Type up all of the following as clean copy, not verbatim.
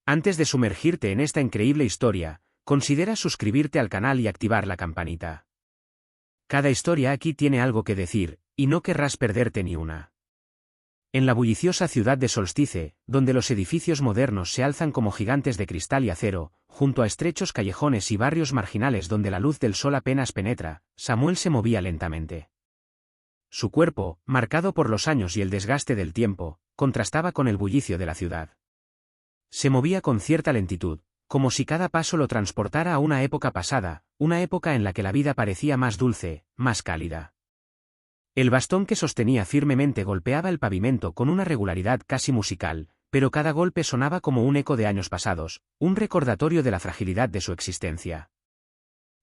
Antes de sumergirte en esta increíble historia, considera suscribirte al canal y activar la campanita. Cada historia aquí tiene algo que decir, y no querrás perderte ni una. En la bulliciosa ciudad de Solstice, donde los edificios modernos se alzan como gigantes de cristal y acero, junto a estrechos callejones y barrios marginales donde la luz del sol apenas penetra, Samuel se movía lentamente. Su cuerpo, marcado por los años y el desgaste del tiempo, contrastaba con el bullicio de la ciudad. Se movía con cierta lentitud, como si cada paso lo transportara a una época pasada, una época en la que la vida parecía más dulce, más cálida. El bastón que sostenía firmemente golpeaba el pavimento con una regularidad casi musical, pero cada golpe sonaba como un eco de años pasados, un recordatorio de la fragilidad de su existencia.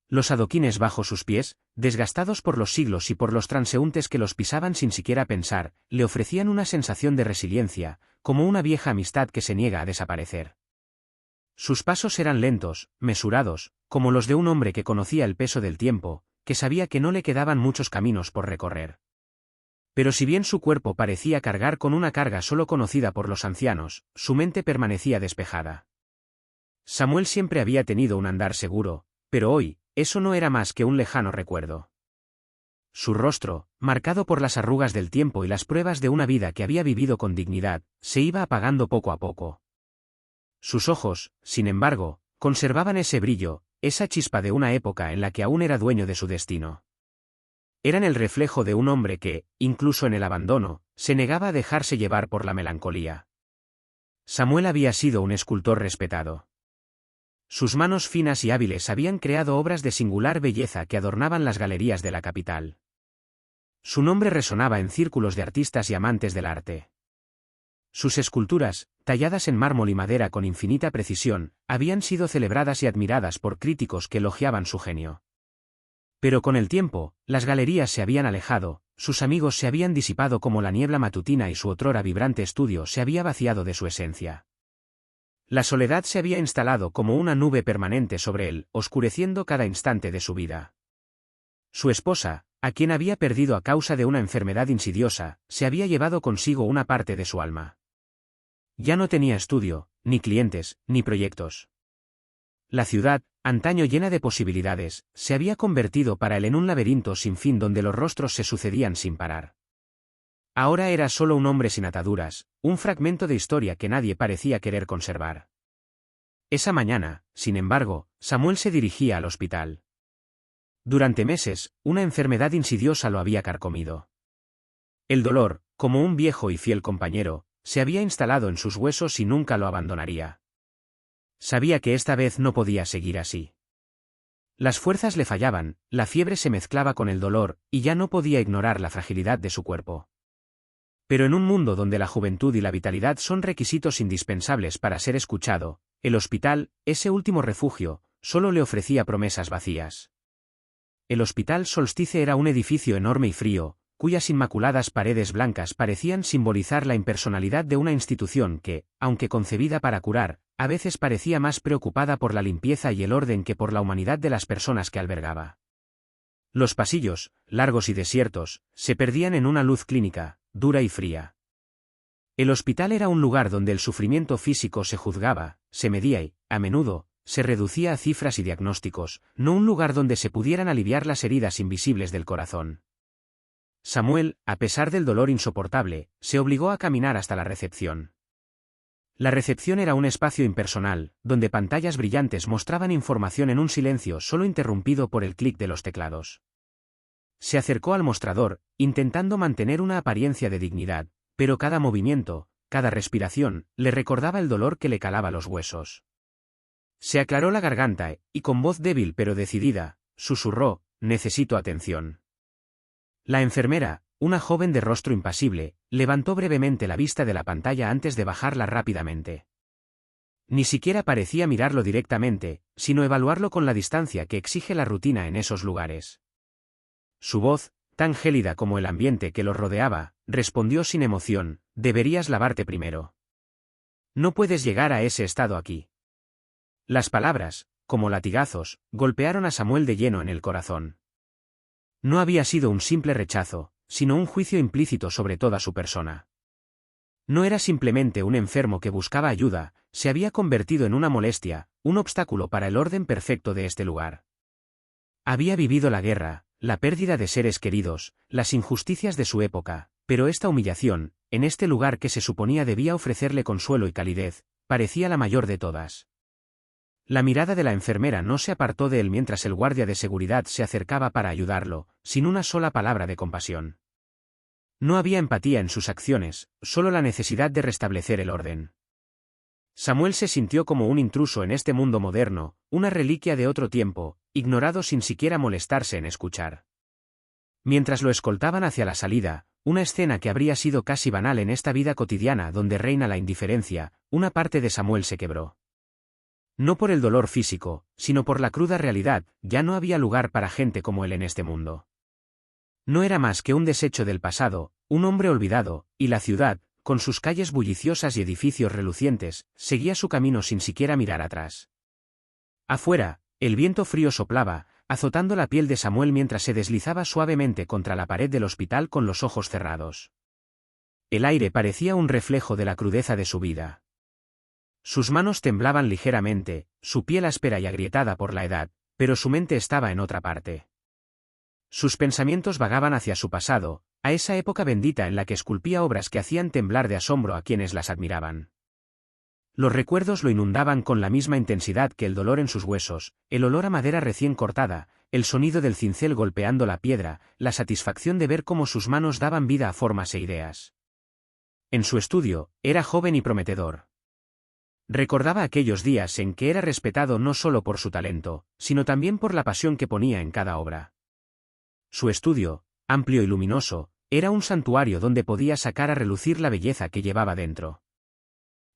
Los adoquines bajo sus pies, desgastados por los siglos y por los transeúntes que los pisaban sin siquiera pensar, le ofrecían una sensación de resiliencia, como una vieja amistad que se niega a desaparecer. Sus pasos eran lentos, mesurados, como los de un hombre que conocía el peso del tiempo, que sabía que no le quedaban muchos caminos por recorrer. Pero si bien su cuerpo parecía cargar con una carga solo conocida por los ancianos, su mente permanecía despejada. Samuel siempre había tenido un andar seguro, pero hoy, eso no era más que un lejano recuerdo. Su rostro, marcado por las arrugas del tiempo y las pruebas de una vida que había vivido con dignidad, se iba apagando poco a poco. Sus ojos, sin embargo, conservaban ese brillo, esa chispa de una época en la que aún era dueño de su destino. Eran el reflejo de un hombre que, incluso en el abandono, se negaba a dejarse llevar por la melancolía. Samuel había sido un escultor respetado. Sus manos finas y hábiles habían creado obras de singular belleza que adornaban las galerías de la capital. Su nombre resonaba en círculos de artistas y amantes del arte. Sus esculturas, talladas en mármol y madera con infinita precisión, habían sido celebradas y admiradas por críticos que elogiaban su genio. Pero con el tiempo, las galerías se habían alejado, sus amigos se habían disipado como la niebla matutina y su otrora vibrante estudio se había vaciado de su esencia. La soledad se había instalado como una nube permanente sobre él, oscureciendo cada instante de su vida. Su esposa, a quien había perdido a causa de una enfermedad insidiosa, se había llevado consigo una parte de su alma. Ya no tenía estudio, ni clientes, ni proyectos. La ciudad, antaño llena de posibilidades, se había convertido para él en un laberinto sin fin donde los rostros se sucedían sin parar. Ahora era solo un hombre sin ataduras, un fragmento de historia que nadie parecía querer conservar. Esa mañana, sin embargo, Samuel se dirigía al hospital. Durante meses, una enfermedad insidiosa lo había carcomido. El dolor, como un viejo y fiel compañero, se había instalado en sus huesos y nunca lo abandonaría. Sabía que esta vez no podía seguir así. Las fuerzas le fallaban, la fiebre se mezclaba con el dolor, y ya no podía ignorar la fragilidad de su cuerpo. Pero en un mundo donde la juventud y la vitalidad son requisitos indispensables para ser escuchado, el hospital, ese último refugio, solo le ofrecía promesas vacías. El Hospital Solstice era un edificio enorme y frío, cuyas inmaculadas paredes blancas parecían simbolizar la impersonalidad de una institución que, aunque concebida para curar, a veces parecía más preocupada por la limpieza y el orden que por la humanidad de las personas que albergaba. Los pasillos, largos y desiertos, se perdían en una luz clínica, dura y fría. El hospital era un lugar donde el sufrimiento físico se juzgaba, se medía y, a menudo, se reducía a cifras y diagnósticos, no un lugar donde se pudieran aliviar las heridas invisibles del corazón. Samuel, a pesar del dolor insoportable, se obligó a caminar hasta la recepción. La recepción era un espacio impersonal, donde pantallas brillantes mostraban información en un silencio solo interrumpido por el clic de los teclados. Se acercó al mostrador, intentando mantener una apariencia de dignidad, pero cada movimiento, cada respiración, le recordaba el dolor que le calaba los huesos. Se aclaró la garganta y, con voz débil pero decidida, susurró: «Necesito atención». La enfermera, una joven de rostro impasible, levantó brevemente la vista de la pantalla antes de bajarla rápidamente. Ni siquiera parecía mirarlo directamente, sino evaluarlo con la distancia que exige la rutina en esos lugares. Su voz, tan gélida como el ambiente que los rodeaba, respondió sin emoción: «Deberías lavarte primero. No puedes llegar a ese estado aquí». Las palabras, como latigazos, golpearon a Samuel de lleno en el corazón. No había sido un simple rechazo, sino un juicio implícito sobre toda su persona. No era simplemente un enfermo que buscaba ayuda, se había convertido en una molestia, un obstáculo para el orden perfecto de este lugar. Había vivido la guerra, la pérdida de seres queridos, las injusticias de su época, pero esta humillación, en este lugar que se suponía debía ofrecerle consuelo y calidez, parecía la mayor de todas. La mirada de la enfermera no se apartó de él mientras el guardia de seguridad se acercaba para ayudarlo, sin una sola palabra de compasión. No había empatía en sus acciones, solo la necesidad de restablecer el orden. Samuel se sintió como un intruso en este mundo moderno, una reliquia de otro tiempo, ignorado sin siquiera molestarse en escuchar. Mientras lo escoltaban hacia la salida, una escena que habría sido casi banal en esta vida cotidiana donde reina la indiferencia, una parte de Samuel se quebró. No por el dolor físico, sino por la cruda realidad, ya no había lugar para gente como él en este mundo. No era más que un desecho del pasado, un hombre olvidado, y la ciudad, con sus calles bulliciosas y edificios relucientes, seguía su camino sin siquiera mirar atrás. Afuera, el viento frío soplaba, azotando la piel de Samuel mientras se deslizaba suavemente contra la pared del hospital con los ojos cerrados. El aire parecía un reflejo de la crudeza de su vida. Sus manos temblaban ligeramente, su piel áspera y agrietada por la edad, pero su mente estaba en otra parte. Sus pensamientos vagaban hacia su pasado, a esa época bendita en la que esculpía obras que hacían temblar de asombro a quienes las admiraban. Los recuerdos lo inundaban con la misma intensidad que el dolor en sus huesos, el olor a madera recién cortada, el sonido del cincel golpeando la piedra, la satisfacción de ver cómo sus manos daban vida a formas e ideas. En su estudio, era joven y prometedor. Recordaba aquellos días en que era respetado no solo por su talento, sino también por la pasión que ponía en cada obra. Su estudio, amplio y luminoso, era un santuario donde podía sacar a relucir la belleza que llevaba dentro.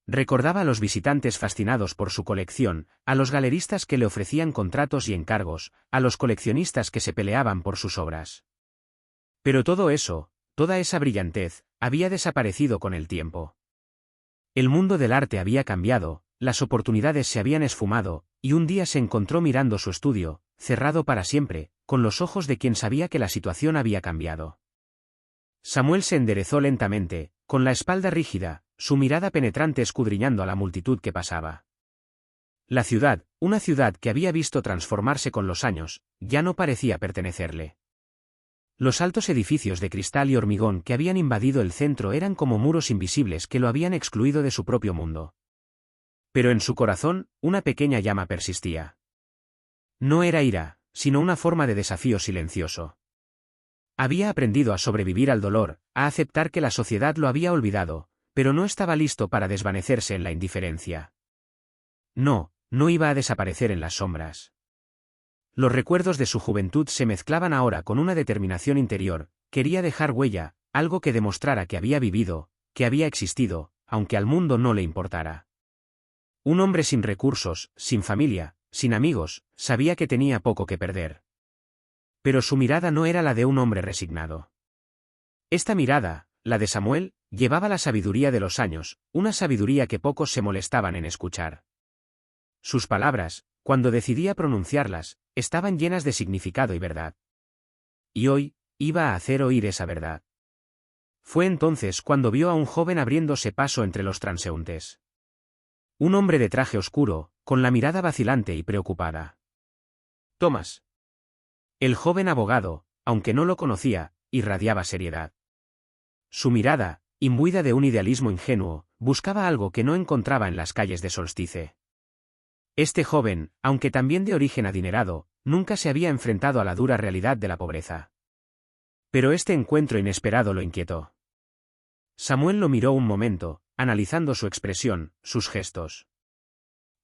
Recordaba a los visitantes fascinados por su colección, a los galeristas que le ofrecían contratos y encargos, a los coleccionistas que se peleaban por sus obras. Pero todo eso, toda esa brillantez, había desaparecido con el tiempo. El mundo del arte había cambiado, las oportunidades se habían esfumado, y un día se encontró mirando su estudio, cerrado para siempre, con los ojos de quien sabía que la situación había cambiado. Samuel se enderezó lentamente, con la espalda rígida, su mirada penetrante escudriñando a la multitud que pasaba. La ciudad, una ciudad que había visto transformarse con los años, ya no parecía pertenecerle. Los altos edificios de cristal y hormigón que habían invadido el centro eran como muros invisibles que lo habían excluido de su propio mundo. Pero en su corazón, una pequeña llama persistía. No era ira, sino una forma de desafío silencioso. Había aprendido a sobrevivir al dolor, a aceptar que la sociedad lo había olvidado, pero no estaba listo para desvanecerse en la indiferencia. No, no iba a desaparecer en las sombras. Los recuerdos de su juventud se mezclaban ahora con una determinación interior, quería dejar huella, algo que demostrara que había vivido, que había existido, aunque al mundo no le importara. Un hombre sin recursos, sin familia, sin amigos, sabía que tenía poco que perder. Pero su mirada no era la de un hombre resignado. Esta mirada, la de Samuel, llevaba la sabiduría de los años, una sabiduría que pocos se molestaban en escuchar. Sus palabras, cuando decidía pronunciarlas, estaban llenas de significado y verdad. Y hoy, iba a hacer oír esa verdad. Fue entonces cuando vio a un joven abriéndose paso entre los transeúntes. Un hombre de traje oscuro, con la mirada vacilante y preocupada. Thomas. El joven abogado, aunque no lo conocía, irradiaba seriedad. Su mirada, imbuida de un idealismo ingenuo, buscaba algo que no encontraba en las calles de Solstice. Este joven, aunque también de origen adinerado, nunca se había enfrentado a la dura realidad de la pobreza. Pero este encuentro inesperado lo inquietó. Samuel lo miró un momento, analizando su expresión, sus gestos.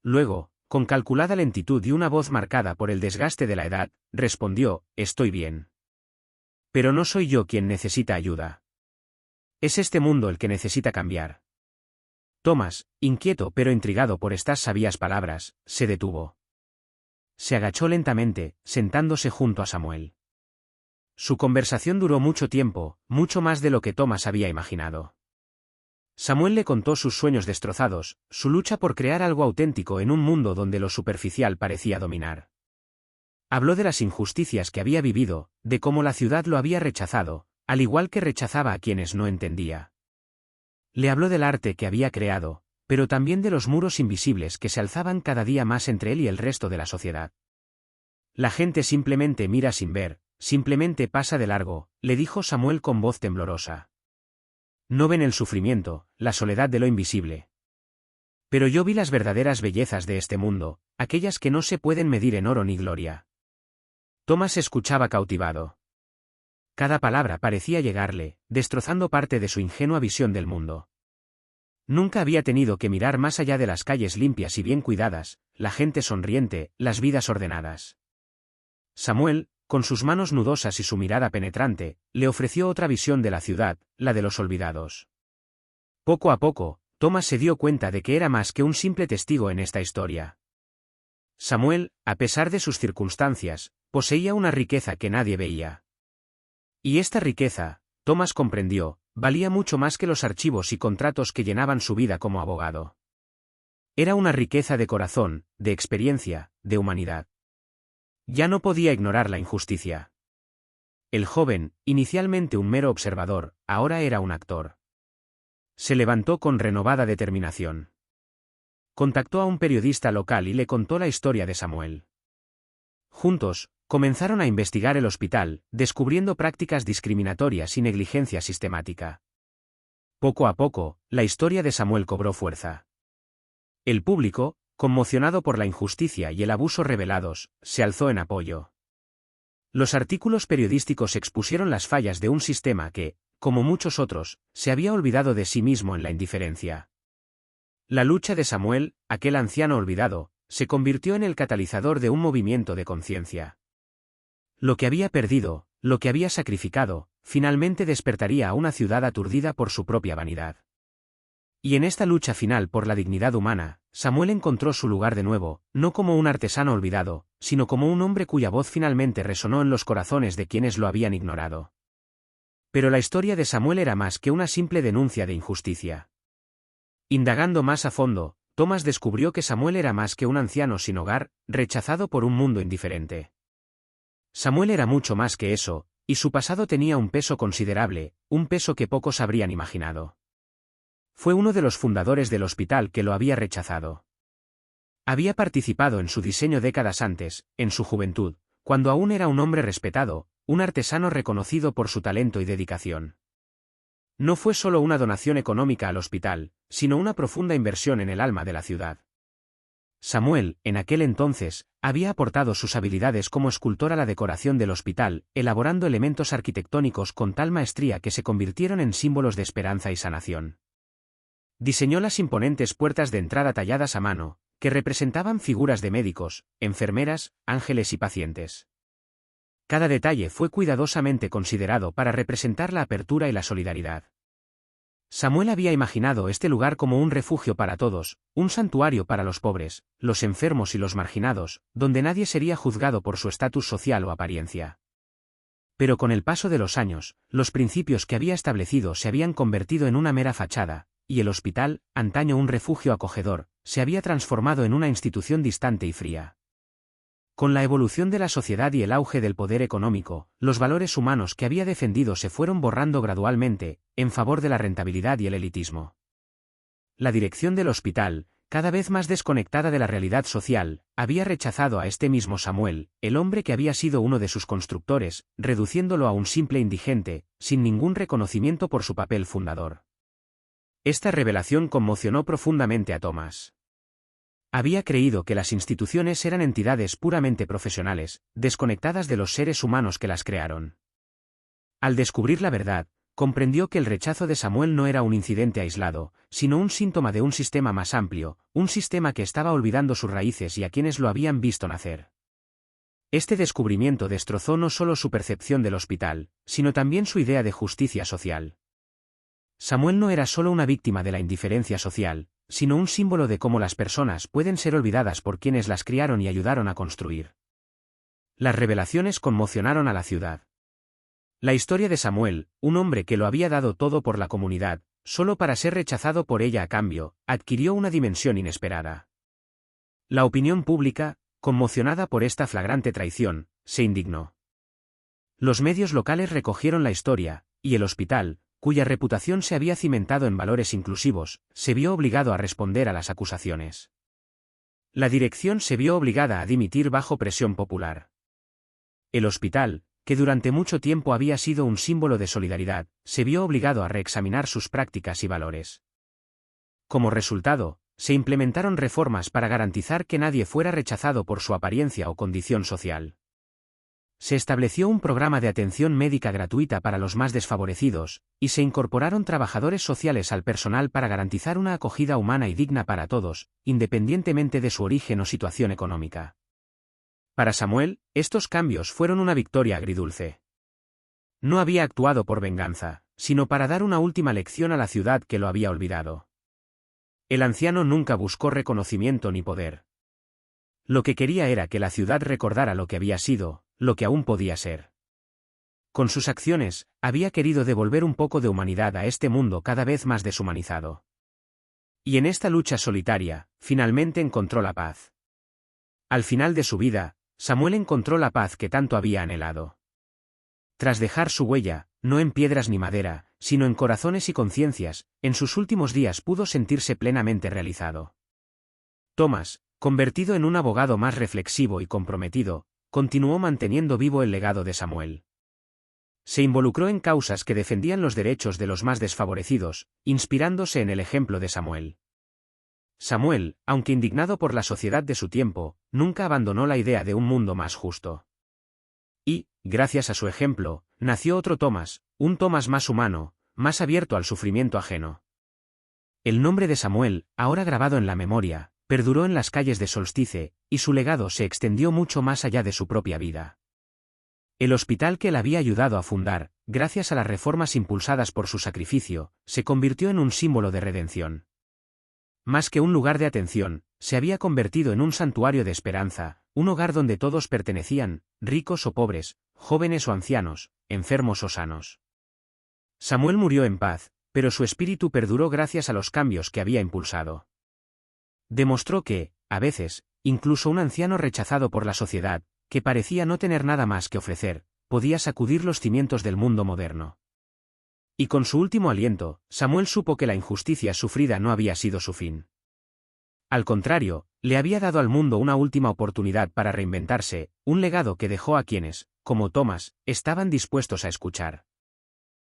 Luego, con calculada lentitud y una voz marcada por el desgaste de la edad, respondió: «Estoy bien. Pero no soy yo quien necesita ayuda. Es este mundo el que necesita cambiar». Thomas, inquieto pero intrigado por estas sabias palabras, se detuvo. Se agachó lentamente, sentándose junto a Samuel. Su conversación duró mucho tiempo, mucho más de lo que Thomas había imaginado. Samuel le contó sus sueños destrozados, su lucha por crear algo auténtico en un mundo donde lo superficial parecía dominar. Habló de las injusticias que había vivido, de cómo la ciudad lo había rechazado, al igual que rechazaba a quienes no entendía. Le habló del arte que había creado, pero también de los muros invisibles que se alzaban cada día más entre él y el resto de la sociedad. La gente simplemente mira sin ver, simplemente pasa de largo, le dijo Samuel con voz temblorosa. No ven el sufrimiento, la soledad de lo invisible. Pero yo vi las verdaderas bellezas de este mundo, aquellas que no se pueden medir en oro ni gloria. Thomas escuchaba cautivado. Cada palabra parecía llegarle, destrozando parte de su ingenua visión del mundo. Nunca había tenido que mirar más allá de las calles limpias y bien cuidadas, la gente sonriente, las vidas ordenadas. Samuel, con sus manos nudosas y su mirada penetrante, le ofreció otra visión de la ciudad, la de los olvidados. Poco a poco, Thomas se dio cuenta de que era más que un simple testigo en esta historia. Samuel, a pesar de sus circunstancias, poseía una riqueza que nadie veía. Y esta riqueza, Thomas comprendió, valía mucho más que los archivos y contratos que llenaban su vida como abogado. Era una riqueza de corazón, de experiencia, de humanidad. Ya no podía ignorar la injusticia. El joven, inicialmente un mero observador, ahora era un actor. Se levantó con renovada determinación. Contactó a un periodista local y le contó la historia de Samuel. Juntos, comenzaron a investigar el hospital, descubriendo prácticas discriminatorias y negligencia sistemática. Poco a poco, la historia de Samuel cobró fuerza. El público, conmocionado por la injusticia y el abuso revelados, se alzó en apoyo. Los artículos periodísticos expusieron las fallas de un sistema que, como muchos otros, se había olvidado de sí mismo en la indiferencia. La lucha de Samuel, aquel anciano olvidado, se convirtió en el catalizador de un movimiento de conciencia. Lo que había perdido, lo que había sacrificado, finalmente despertaría a una ciudad aturdida por su propia vanidad. Y en esta lucha final por la dignidad humana, Samuel encontró su lugar de nuevo, no como un artesano olvidado, sino como un hombre cuya voz finalmente resonó en los corazones de quienes lo habían ignorado. Pero la historia de Samuel era más que una simple denuncia de injusticia. Indagando más a fondo, Thomas descubrió que Samuel era más que un anciano sin hogar, rechazado por un mundo indiferente. Samuel era mucho más que eso, y su pasado tenía un peso considerable, un peso que pocos habrían imaginado. Fue uno de los fundadores del hospital que lo había rechazado. Había participado en su diseño décadas antes, en su juventud, cuando aún era un hombre respetado, un artesano reconocido por su talento y dedicación. No fue solo una donación económica al hospital, sino una profunda inversión en el alma de la ciudad. Samuel, en aquel entonces, había aportado sus habilidades como escultor a la decoración del hospital, elaborando elementos arquitectónicos con tal maestría que se convirtieron en símbolos de esperanza y sanación. Diseñó las imponentes puertas de entrada talladas a mano, que representaban figuras de médicos, enfermeras, ángeles y pacientes. Cada detalle fue cuidadosamente considerado para representar la apertura y la solidaridad. Samuel había imaginado este lugar como un refugio para todos, un santuario para los pobres, los enfermos y los marginados, donde nadie sería juzgado por su estatus social o apariencia. Pero con el paso de los años, los principios que había establecido se habían convertido en una mera fachada, y el hospital, antaño un refugio acogedor, se había transformado en una institución distante y fría. Con la evolución de la sociedad y el auge del poder económico, los valores humanos que había defendido se fueron borrando gradualmente, en favor de la rentabilidad y el elitismo. La dirección del hospital, cada vez más desconectada de la realidad social, había rechazado a este mismo Samuel, el hombre que había sido uno de sus constructores, reduciéndolo a un simple indigente, sin ningún reconocimiento por su papel fundador. Esta revelación conmocionó profundamente a Thomas. Había creído que las instituciones eran entidades puramente profesionales, desconectadas de los seres humanos que las crearon. Al descubrir la verdad, comprendió que el rechazo de Samuel no era un incidente aislado, sino un síntoma de un sistema más amplio, un sistema que estaba olvidando sus raíces y a quienes lo habían visto nacer. Este descubrimiento destrozó no solo su percepción del hospital, sino también su idea de justicia social. Samuel no era solo una víctima de la indiferencia social, sino un símbolo de cómo las personas pueden ser olvidadas por quienes las criaron y ayudaron a construir. Las revelaciones conmocionaron a la ciudad. La historia de Samuel, un hombre que lo había dado todo por la comunidad, solo para ser rechazado por ella a cambio, adquirió una dimensión inesperada. La opinión pública, conmocionada por esta flagrante traición, se indignó. Los medios locales recogieron la historia, y el hospital, cuya reputación se había cimentado en valores inclusivos, se vio obligado a responder a las acusaciones. La dirección se vio obligada a dimitir bajo presión popular. El hospital, que durante mucho tiempo había sido un símbolo de solidaridad, se vio obligado a reexaminar sus prácticas y valores. Como resultado, se implementaron reformas para garantizar que nadie fuera rechazado por su apariencia o condición social. Se estableció un programa de atención médica gratuita para los más desfavorecidos, y se incorporaron trabajadores sociales al personal para garantizar una acogida humana y digna para todos, independientemente de su origen o situación económica. Para Samuel, estos cambios fueron una victoria agridulce. No había actuado por venganza, sino para dar una última lección a la ciudad que lo había olvidado. El anciano nunca buscó reconocimiento ni poder. Lo que quería era que la ciudad recordara lo que había sido, lo que aún podía ser. Con sus acciones, había querido devolver un poco de humanidad a este mundo cada vez más deshumanizado. Y en esta lucha solitaria, finalmente encontró la paz. Al final de su vida, Samuel encontró la paz que tanto había anhelado. Tras dejar su huella, no en piedras ni madera, sino en corazones y conciencias, en sus últimos días pudo sentirse plenamente realizado. Thomas, convertido en un abogado más reflexivo y comprometido, continuó manteniendo vivo el legado de Samuel. Se involucró en causas que defendían los derechos de los más desfavorecidos, inspirándose en el ejemplo de Samuel. Samuel, aunque indignado por la sociedad de su tiempo, nunca abandonó la idea de un mundo más justo. Y, gracias a su ejemplo, nació otro Thomas, un Thomas más humano, más abierto al sufrimiento ajeno. El nombre de Samuel, ahora grabado en la memoria, perduró en las calles de Solstice, y su legado se extendió mucho más allá de su propia vida. El hospital que él había ayudado a fundar, gracias a las reformas impulsadas por su sacrificio, se convirtió en un símbolo de redención. Más que un lugar de atención, se había convertido en un santuario de esperanza, un hogar donde todos pertenecían, ricos o pobres, jóvenes o ancianos, enfermos o sanos. Samuel murió en paz, pero su espíritu perduró gracias a los cambios que había impulsado. Demostró que, a veces, incluso un anciano rechazado por la sociedad, que parecía no tener nada más que ofrecer, podía sacudir los cimientos del mundo moderno. Y con su último aliento, Samuel supo que la injusticia sufrida no había sido su fin. Al contrario, le había dado al mundo una última oportunidad para reinventarse, un legado que dejó a quienes, como Thomas, estaban dispuestos a escuchar.